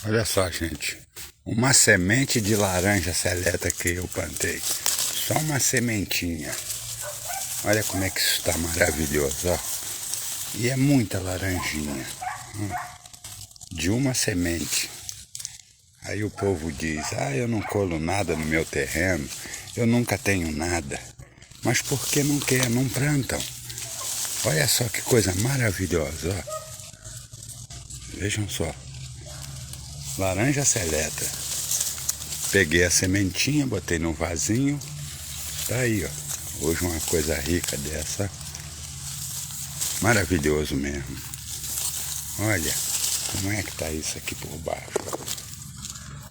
Olha só, gente. Uma semente de laranja seleta que eu plantei. Só uma sementinha. Olha como é que isso está maravilhoso, ó. E é muita laranjinha. De uma semente. Aí o povo diz, eu não colho nada no meu terreno. Eu nunca tenho nada. Mas por que não quer? Não plantam. Olha só que coisa maravilhosa, ó. Vejam só. Laranja seleta. Peguei a sementinha, botei no vasinho. Tá aí, ó. Hoje uma coisa rica dessa. Maravilhoso mesmo. Olha como é que tá isso aqui por baixo.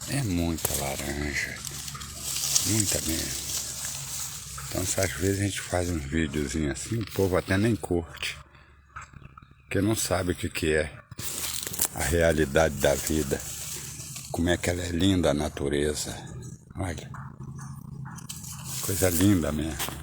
É muita laranja. Muita mesmo. Então, às vezes a gente faz uns videozinhos assim, o povo até nem curte. Porque não sabe o que é a realidade da vida. Como é que ela é linda, a natureza. Olha. Coisa linda mesmo.